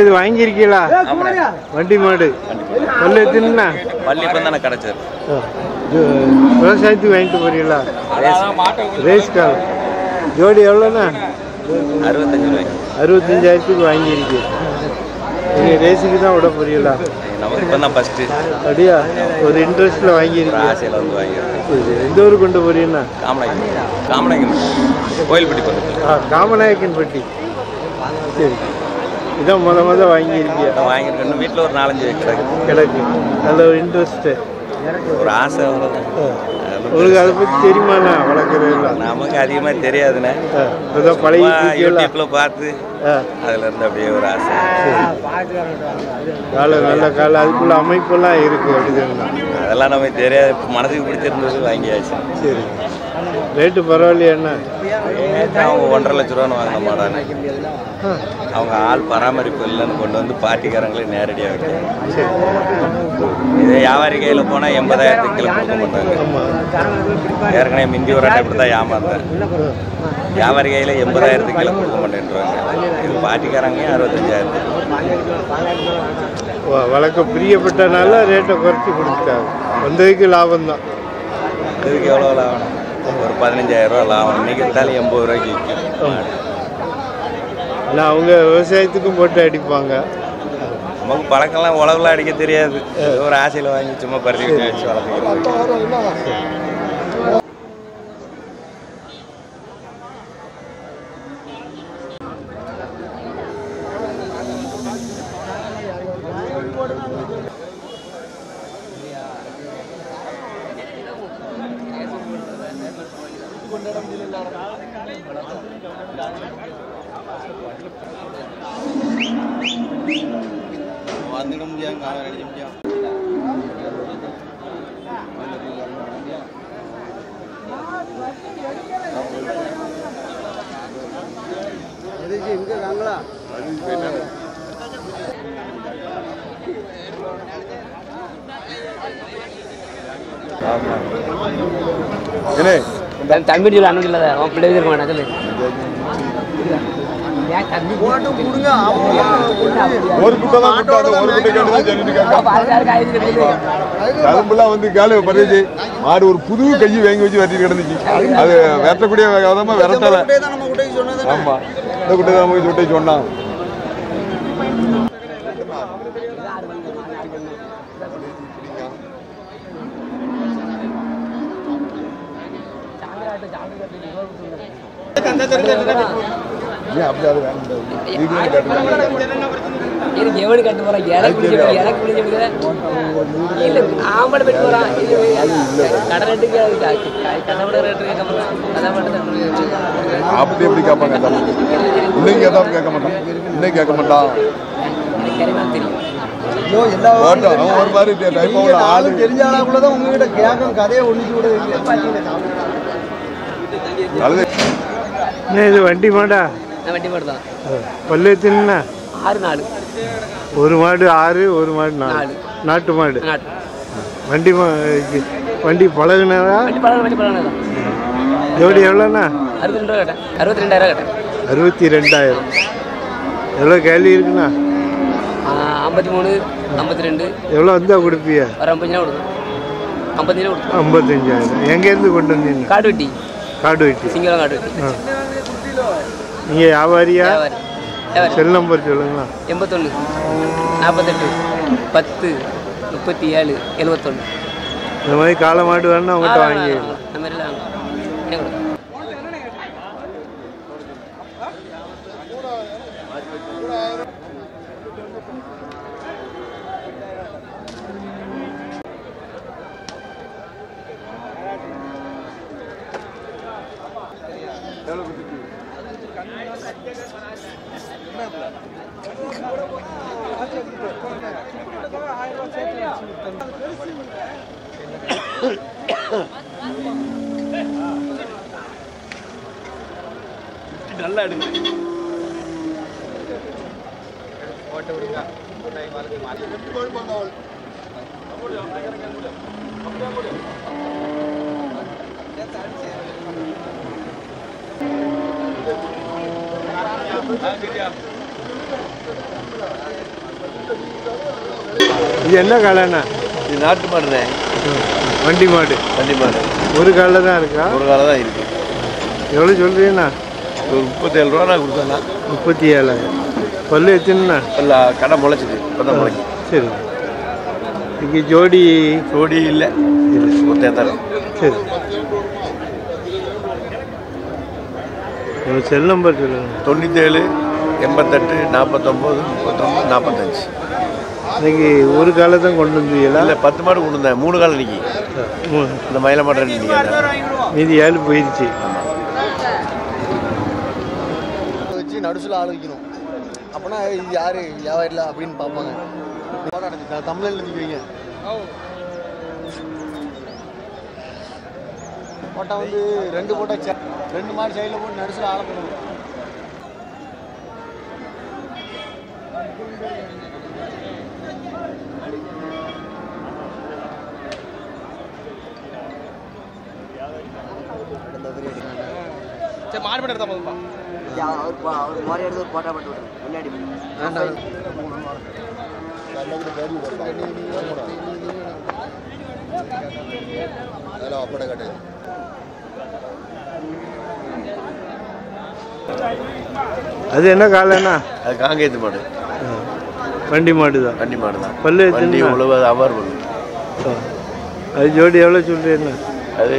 இது வாங்கியிருக்கீங்களா? வண்டி மாடு பல்லு எத்தினா பள்ளி இப்போ தானே கிடச்சது. விவசாயத்துக்கு வாங்கிட்டு போறீங்களா? ரேஸ் கார் ஜோடி எவ்வளோண்ணா? 65 ரூபாய்க்கு. 65,000 வாங்கியிருக்கு. நீங்கள் ரேஸுக்கு தான் விட போறீங்களா? நமக்கு இப்போ தான் ஃபஸ்ட்டு. அப்படியா? ஒரு இன்ட்ரெஸ்ட்டில் வாங்கியிருக்கீங்க? ஆசையில் வந்து வாங்கியிருக்கேன். எந்த ஊருக்கு கொண்டு போறீங்கன்னா? காமநாயக்கன் கோயில்பட்டி பக்கத்தில். காமநாயக்கன்பட்டி. சரி, இதான் முத வாங்கியிருக்கியா? வாங்கியிருக்கேன். வீட்டில் ஒரு 4-5 கிடக்கு. நல்ல ஒரு இன்ட்ரெஸ்ட்டு, ஒரு ஆசை. உங்களுக்கு அதை பற்றி தெரியுமாண்ணா? வளர்க்குறதுலாம் நமக்கு அதிகமாக தெரியாதுண்ணே. இப்போதான் பழகி யூடியூப்ல பார்த்து அதுல இருந்து அப்படியே ஒரு ஆசை. காலை நல்ல காலை அதுக்குள்ள அமைப்பெல்லாம் இருக்கு. அப்படிதாங்கண்ணா? அதெல்லாம் நமக்கு தெரியாது. மனசுக்கு பிடிச்சிருந்தது வாங்கியாச்சு. சரி, ரேட்டு பரவாயில்லையாண்ணா? அவங்க 1.5 லட்ச ரூபான்னு வாங்கின மாட்டாங்க. அவங்க ஆள் பராமரிப்பு இல்லைன்னு கொண்டு வந்து பார்ட்டிக்காரங்களே நேரடியாக வைக்கிறாங்க. இதே வியாபாரி கையில் போனால் 80,000 கிலோ கொடுக்க மாட்டாங்க. ஏற்கனவே மிந்தி ஒரு இப்படி தான் ஏமாந்தேன். வியாபாரி கையில் 80,000 கிலோ கொடுக்க மாட்டேன்றாங்க. இது பார்ட்டிக்காரங்க 65,000. வழக்க பிரியப்பட்டனால ரேட்டை குறைச்சி கொடுத்துட்டாங்க. வந்ததுக்கு லாபம் தான். இதுக்கு எவ்வளோ லாபம்? ஒரு 15,000 ரூபா லாபம். இன்னைக்கு இருந்தாலும் 80 ரூபாய்க்கு விற்கும். ஆனால் அவங்க விவசாயத்துக்கும் போட்டு அடிப்பாங்க. நமக்கு பழக்கம்லாம் உழவுலாம் அடிக்க தெரியாது. ஒரு ஆசையில் வாங்கி சும்மா பருத்தி விட்டு வச்சு வளர்த்துக்கிறோம். வந்துட முடியாது. காலம் அடிக்க முடியாது. எங்க வாங்களா? தம்பி சொல்ல அண்ணன் சொல்லாத. அவன் பிள்ளை இருக்க மாட்டான். சொல்லு மாடு ஒரு புது கையை வாங்கி வச்சு வெட்டி கிடந்துச்சு. அது வெட்டக்கூடிய விதமா விரட்டல. ஆமா, இந்த குட்டை தான் போய் சுட்டை சொன்னான். எவனு கட்டு போறான்? எனக்கு புரிஞ்சு ஆம்பளை போயிட்டு போறான். கடை ரேட்டுக்கு கண்ணோட ரேட்டு கேட்க மாட்டான். அதான் மட்டும் அப்படி எப்படி கேட்பாங்க? இன்னைக்கு ஏதாவது கேட்க மாட்டான். இன்னைக்கு கேட்க மாட்டான். தெரியும். ஒரு மாதிரி ஆளு தெரிஞ்ச ஆளாக்குள்ளதான் உங்ககிட்ட கேட்கணும். கதையை ஒழிச்சு விட. இது வண்டி மாடா? வண்டி மாடு தான். பல்லு எத்தினா? 6 ஒரு மாடு 6, ஒரு மாடு 4. நாட்டு மாடு. வண்டி வண்டி பழகுனதா? ஜோடி எவ்வளோண்ணா? 62,000 கேட்டேன். 62,000. எவ்வளோ கேள்வி இருக்குண்ணா? 53, 52. எவ்வளோ வந்தால் கொடுப்பியா? ஒரு 50 கொடுக்கும். 55,000. எங்கேருந்து கொண்டு வந்தீங்க? காடுவெட்டி. சிங்களம் காடுவெட்டி. நீங்கள் வியாபாரியா? செல் நம்பர் சொல்லுங்களா? 81 48 10 37 71. இந்த மாதிரி காளை மாடு வேணும்னா அவங்ககிட்ட வாங்கிக்கலாம். இந்த மாதிரிலாம் நல்லா எடுங்க. இது என்ன காளைண்ணா? இது நாட்டு மாடுண்ணே. வண்டி மாடு. ஒரு காலில் தான் இருக்கா? ஒரு காலை தான் இருக்கு. எவ்வளோ சொல்கிறீங்கண்ணா? ஒரு 37 ரூபா நான் கொடுத்தேண்ணா. 37,000. பல்லு எத்தனைண்ணா? இல்லை கடை முளைச்சிது. இப்போ முளைக்கு. சரி. இங்கே ஜோடி இல்லை ஒத்தே தரேன். சரி. உங்கள் செல் நம்பர் சொல்லுங்கள். 97 88 49 39 45. இன்னைக்கு ஒரு காலை தான் கொண்டு வந்தீங்களா? இல்லை 10 மாடு கொண்டு வந்தேன். 3 காலை இன்னைக்கு. இந்த மயில மாடு மீதி 7 போயிடுச்சு. வச்சு நடுசில் ஆள் வைக்கணும். அப்போனா இது யார் வியாபாரில அப்படின்னு பார்ப்பாங்க. தமிழில் நிற்கிறீங்க போட்டால் வந்து 2 போட்டால் 2 மாடு சைடில் போட்டு நடுசில் ஆளை பண்ணணும். மாறுபட்டு எடுத்தா போதும்பா. அவர் மாதிரி எடுத்து ஒரு போட்டா போட்டு விடுறேன். முன்னாடி அப்பட கட்டு. அது என்ன காலைண்ணா? அது காங்கேயத்து மாடு. வண்டி மாடு தான். பல்லு வண்டி உழவு அவர் பண்ணு. அது ஜோடி எவ்வளோ சொல்கிறீங்கண்ணா? அது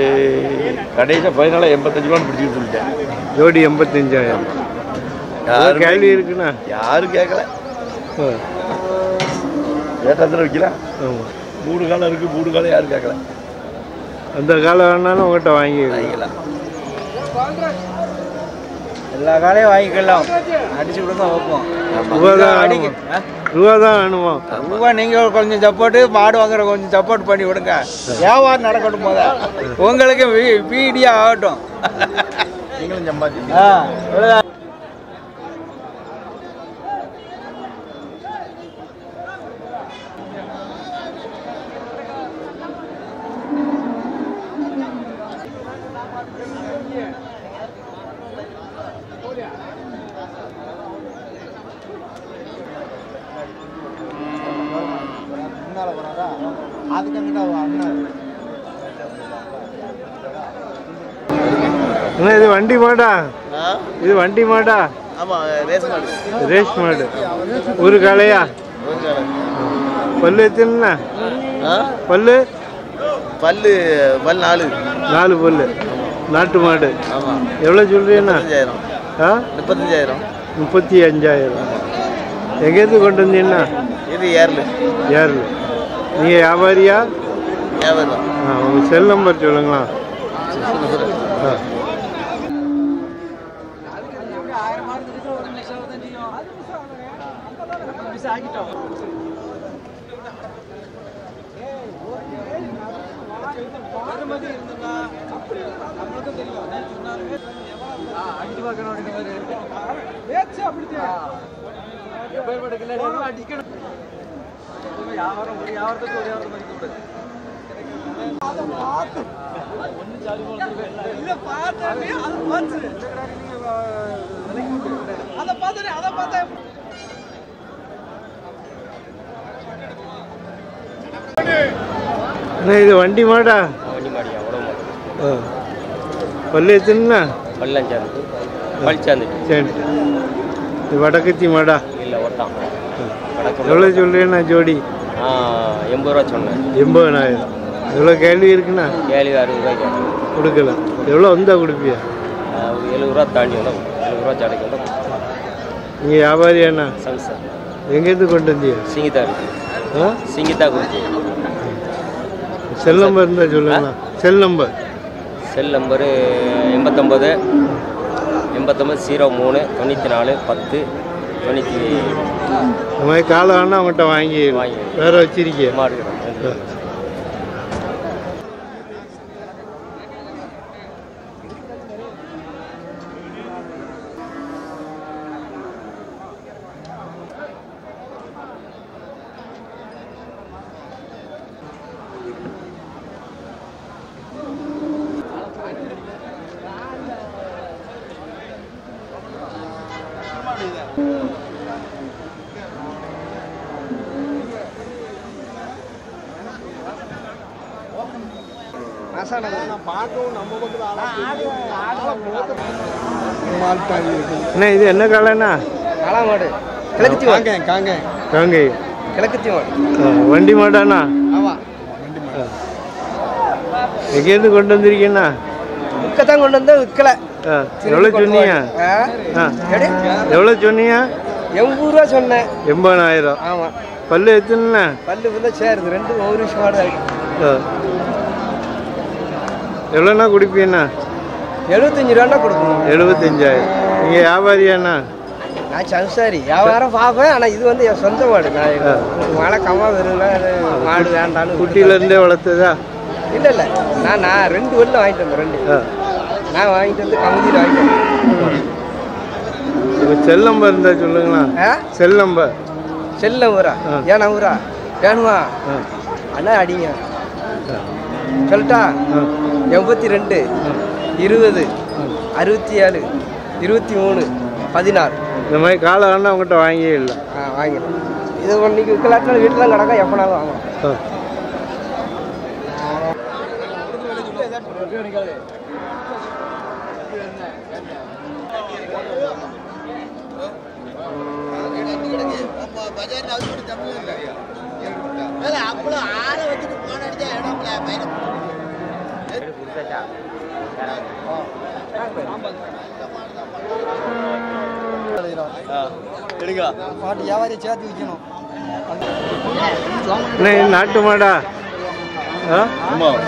கடைசியாக ஃபைனலாக 85 ரூபான்னு பிடிச்சிட்டு சொல்லிட்டேன். ஜோடி 85,000. யாரும் கேள்வி இருக்குண்ணா? யாரும் கேட்கல. ஏற்றத்தில் வைக்கலாம். 3 காலம் இருக்குது. 3 காலம் யாரும் கேட்கல. அந்த காலம் வேணாலும் உங்கள்கிட்ட வாங்கிக்கலாம். எல்லா காலையும் வாங்கிக்கலாம். அடிச்சு விடுங்க வைப்போம். ரூபா தான் வேணுமா? ரூபா நீங்கள் கொஞ்சம் சப்போர்ட்டு, மாடு வாங்குற கொஞ்சம் சப்போர்ட் பண்ணி விடுங்க. வியாபாரம் நடக்கட்டும் போத உங்களுக்கு பீடியா ஆகட்டும். நீங்களும் சம்பாதிச்சு இது வண்டி மாடா? இது வண்டி மாடா? ஆமாம், ரேஸ் மாடு. ரேஸ் மாடு. ஒரு காலையா? பல்லு எத்தனைண்ணா? பல்லு 4 பல்லு. நாட்டு மாடு. எவ்வளோ சொல்றீங்கண்ணா? 35,000. 35,000. எங்கேருந்து கொண்டு வந்தீங்கண்ணா? இது ஏர்லு. நீங்கள் வியாபாரியா? வியாபாரி. உங்கள் செல் நம்பர் சொல்லுங்களா? அண்ணா இது வண்டி மாடா? வண்டி மாடியா அவ்வளோ மாடு. பல்லு எத்தனைண்ணா? பல்லாஞ்சாந்து பழிச்சாந்து. சரி, இது வடக்கத்தி மாடா? இல்லை ஒட்டான். எவ்வளோ சொல்கிறேண்ணா ஜோடி? 80 ரூபா சொன்னேன். 80,000. எவ்வளோ கேள்வி இருக்குண்ணா? கேள்வி 60 ரூபாய்க்கு கொடுக்கல. எவ்வளோ வந்தால் கொடுப்பியா? 70 ரூபா தாண்டி வந்தால் 70 ரூபா சாடைக்கு வந்தால். நீங்கள் வியாபாரியாண்ணா? சார் எங்கேருந்து கொண்டு வந்தியா? சிங்கிதா இருக்கு. சிங்கிதா கொடுத்து. செல் நம்பர் இருந்தால் சொல்லுங்கண்ணா. Cell number? செல் நம்பரு 89 03 94 10 90. இந்த மாதிரி காலை வேணா அவங்கள்ட்ட வாங்கி வேற வச்சிருக்கிய மாடு. அண்ணா இது என்ன காலைண்ணா? மாடு கிழக்குத்தி காங்கை. கிழக்குத்தி மாடு. வண்டி மாடாண்ணா? எங்கேருந்து கொண்டு வந்திருக்கீங்கண்ணா? விற்கத்தான் கொண்டு வந்தா விற்கல. எவ்வளோ சொன்னீங்க? எவ்வளோ சொன்னீங்க? 80 ரூபா சொன்னேன். 80,000. ஆமாம். பல்லு எத்தனைண்ணா? பல்லு வந்து சேருது. 2 ஒரு விஷயம் மாடு தான். எவ்வளோண்ணா கொடுப்பீங்கண்ணா? 75 ரூபான்னா கொடுக்கணும். 75,000. நீங்கள் வியாபாரியாண்ணா? நான் சம்சாரி வியாபாரம் பார்ப்பேன். ஆனால் இது வந்து என் சொந்த மாடு. நான் மழை கம்மா வரும்ல, மாடு வேண்டான்னு. குட்டியிலேருந்தே வளர்த்ததா? இல்லை நான் 2 வெள்ள வாங்கிட்டு வந்தேன். 2 நான் வாங்கிட்டு வந்து கமுதியில் வாங்கிட்டு வந்தேன். இப்போ செல் நம்பர் இருந்தால் சொல்லுங்களா? Cell number? செல் நம்பரா? ஏன் நம்பரா வேணுமா? அண்ணா அடிங்க சொல்லட்டா? 82 20 67 23 16. இந்த மாதிரி காலை வேணா அவங்ககிட்ட வாங்கியே இல்லை. வாங்கிடும். இது இன்னைக்கு விற்கலாட்டினா வீட்டில் தான் கிடக்கா, எப்போனாலும் வாங்கலாம். பாட்டு வியாபாரியை சேர்த்து விற்கணும். நாட்டு மாடா?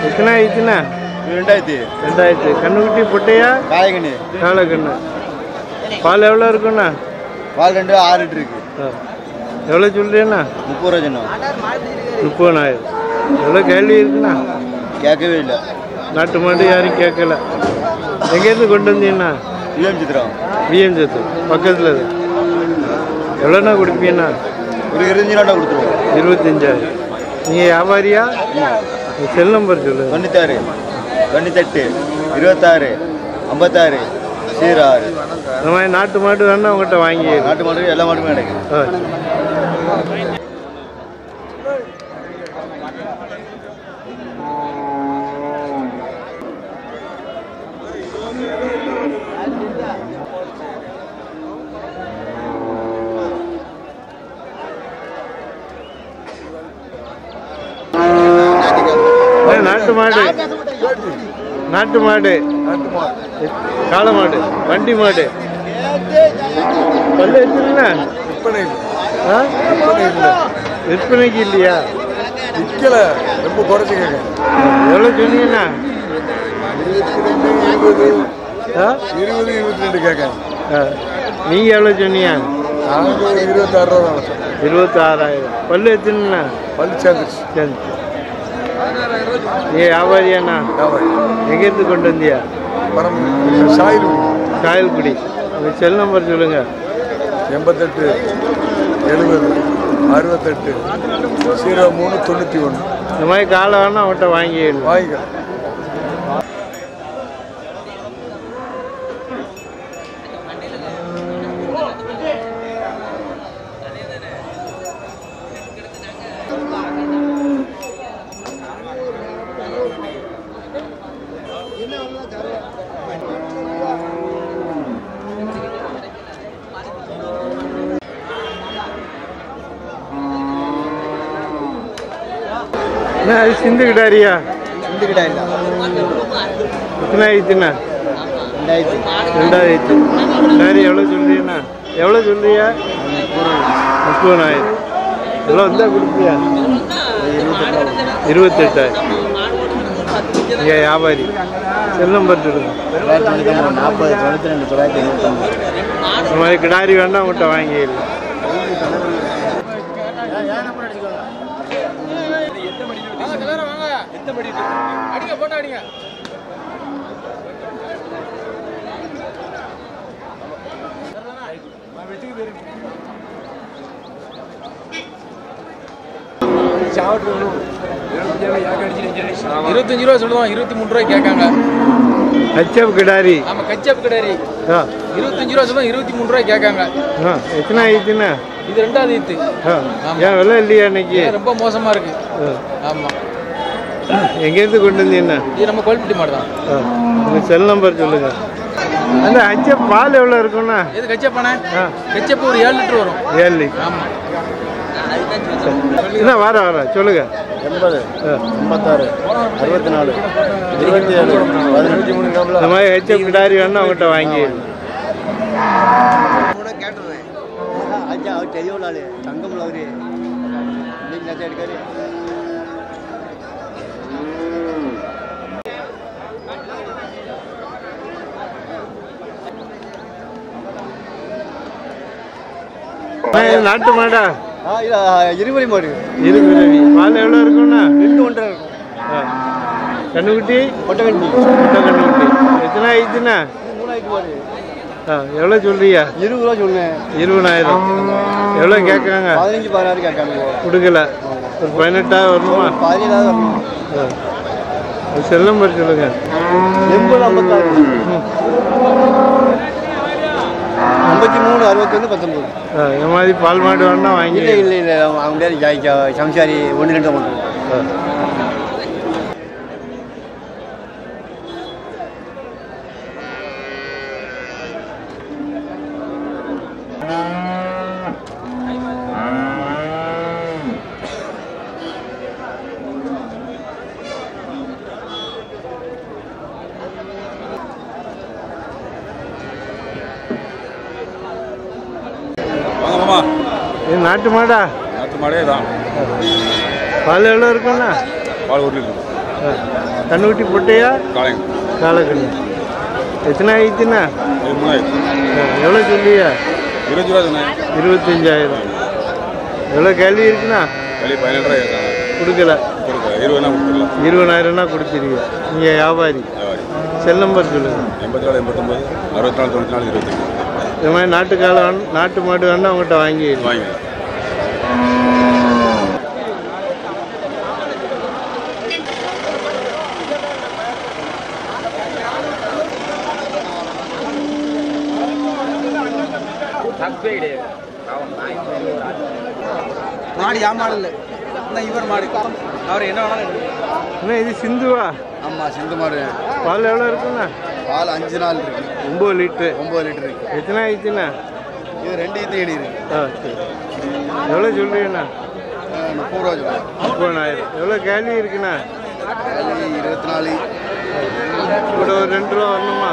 எத்தனை ஆயிடுச்சுண்ணா? 2000. கண்ணுக்குட்டி பொட்டையா? காளைக்கண்ணு. பால் எவ்வளோ இருக்குண்ணா? பால் 2 6 லிட்டர் இருக்கு. எவ்வளோ சொல்றீங்கண்ணா? 30 ரூபா சொன்னோம். 30,000. எவ்வளோ கேள்வி இருக்குண்ணா? கேட்கவே இல்லை. நாட்டு மாடு யாரும் கேட்கல. எங்கேருந்து கொண்டு வந்தீங்கண்ணா? விஎம் சித்திரம் பக்கத்தில். எவ்வளோண்ணா கொடுப்பீங்கண்ணா? ஒரு 25 ரூபா கொடுத்துருவோம். 25,000. நீங்கள் வியாபாரியா? செல் நம்பர் சொல்லு. 96 98 26 56 06. இந்த மாதிரி நாட்டு மாடு வேணா அவங்ககிட்ட வாங்கி. நாட்டு மாடு எல்லா மாடுமே கிடைக்கும். நாட்டு மாடு? நாட்டு மாடு? காளை மாடு? வண்டி மாடு? பல்லு எத்தனைண்ணா? விற்பனைக்கு இல்லையா? விற்கல, ரொம்ப குறைச்சி கேட்க. எவ்வளோ சொன்னீங்கண்ணா? 20 22 கேட்க. நீங்கள் எவ்வளோ சொன்னீங்க? 26 ரூபா தான். 26,000. பல்லு எத்தனைண்ணா? பல்லு சேர்ந்துச்சு. சேர்ந்துச்சு. வியாபாரியாண்ணா? எங்கேருந்து கொண்டு வந்தியா? சாயல்குடி. செல் நம்பர் சொல்லுங்க. 88 70 68 03 91. இந்த மாதிரி காலை வேணா அவன்கிட்ட வாங்கிக்க. அது சிந்து கிடாரியா? சிந்து கிடாரி தான். எத்தனை ஆயிடுச்சுண்ணா? 2000. கிடாரி எவ்வளோ சொல்றீங்கண்ணா? எவ்வளோ சொல்றியா? 30,000. எவ்வளோ வந்தால் கொடுப்பியா? 28,000. இங்கே வியாபாரி செல் நம்பர் சொல்லுங்க. 40 92 929. இந்த மாதிரி கிடாரி வேண்டாம் உங்கள்கிட்ட வாங்கிடலாம். ₹25 சொல்லுவோம். 23 கேட்காங்க. ஹெச்எஃப் கிடாரி. ஆமாம், கச்சப் கிடாரி. ₹25 சொல்லுவோம். ₹23 கேட்காங்க. எத்தனை ஆயிடுச்சுண்ணா? இது 2வது ஈத்து. ஏன் விலை இல்லையா இன்னைக்கு? ரொம்ப மோசமா இருக்கு. ஆமாம். எங்கேருந்து கொண்டு வந்தீங்கண்ணா? இது நம்ம கோல்பட்டி மாடு தான். உங்கள் செல் நம்பர் சொல்லுங்க. அந்த ஹெச்எஃப் பால் எவ்வளோ இருக்குண்ணா? இது கச்சப்பானே? கச்சப்பு ஒரு 7 லிட்டர் வரும். 7 லிட்டர். ஆமாம். என்ன வர சொல்லுங்க. 80 86 64 27 18. இந்த மாதிரி ஹெச்எஃப் கிடாரி வேணா அவங்ககிட்ட வாங்கி. கேட்டுருவேன். அவர் தெரியல தங்கம்ல அவரு இன்னைக்கு நச்சா எடுக்காரு. நாட்டு மாடா? இருவரி மாடு. இருவரி. பால் எவ்வளோ இருக்குண்ணா? 2 1/2 இருக்கும். கண்ணுக்குட்டி? கொட்டை கண்டி. கண்ணுக்குட்டி. எத்தனை ஆயிடுச்சுண்ணா? 3 மாடு. எவ்வளோ சொல்றியா? 20 ரூபா சொன்னேன். 20,000. எவ்வளோ கேட்காங்க? 15 16 கேட்காங்க. கொடுக்கல. ஒரு 18,000 வரணுமா? 17,000 வரணும். செல் நம்பர் சொல்லுங்க. 80 56 53 61 19. இந்த மாதிரி பால் மாடு வேணா வாங்கி. இல்லை அவங்க சம்சாரி 1 2 பண்ணுறோம். இது நாட்டு மாடா? நாட்டு மாடே தான். பால் எவ்வளோ இருக்குண்ணா? பால் 1 லிட்டர். கண்ணுக்குட்டி பொட்டையா? காலக்கண்ணு. எத்தனை ஆயிடுச்சுண்ணா? 3000. எவ்வளோ சொல்லியா? 20 ரூபா சொன்னேன். 25,000. எவ்வளோ கேள்வி இருக்குண்ணா? வெளியே 17 ரூபா கேட்காங்க. கொடுக்கல. 20 கொடுத்துடலாம். 20,000னா கொடுத்துருங்க. நீங்கள் வியாபாரி. செல் நம்பர் சொல்லுங்கள். 84 89 64 94 28. இந்த மாதிரி நாட்டு மாடு வேணா அவங்ககிட்ட வாங்கி. மாடு யாமாடு இல்லை, இவர் மாடு. அவர் என்ன அண்ணா இது சிந்துவா? ஆமாம், சிந்து மாடு. பால் எவ்வளோ இருக்குண்ணா? பால் 5 நாள் இருக்கு. 9 லிட்டரு. 9 லிட்டர் இருக்கு. எத்தனை ஆயிடுச்சுண்ணா? இது 2 ஈத்து இடி இருக்கு. சரி. எவ்வளோ சொல்றீங்கண்ணா? 30 ரூபா சொல்லுவேன். 30,000. எவ்வளோ கேள்வி இருக்குண்ணா? 24. கூட ஒரு 2 ரூபா வரணுமா?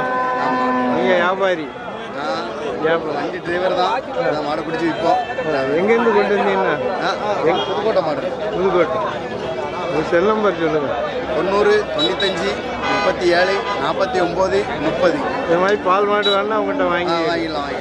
நீங்கள் வியாபாரி? வண்டி டிரைவர் தான். மாடை பிடிச்சி விற்போம். எங்கேருந்து கொண்டு வந்தீங்கண்ணா? புதுக்கோட்டை மாடு. புதுக்கோட்டை. ஒரு செல் நம்பர் சொல்லுங்கள். 90 95 37 49 30. இது மாதிரி பால் மாடு வேணா அவங்ககிட்ட வாங்கி. வாங்கிடலாம்.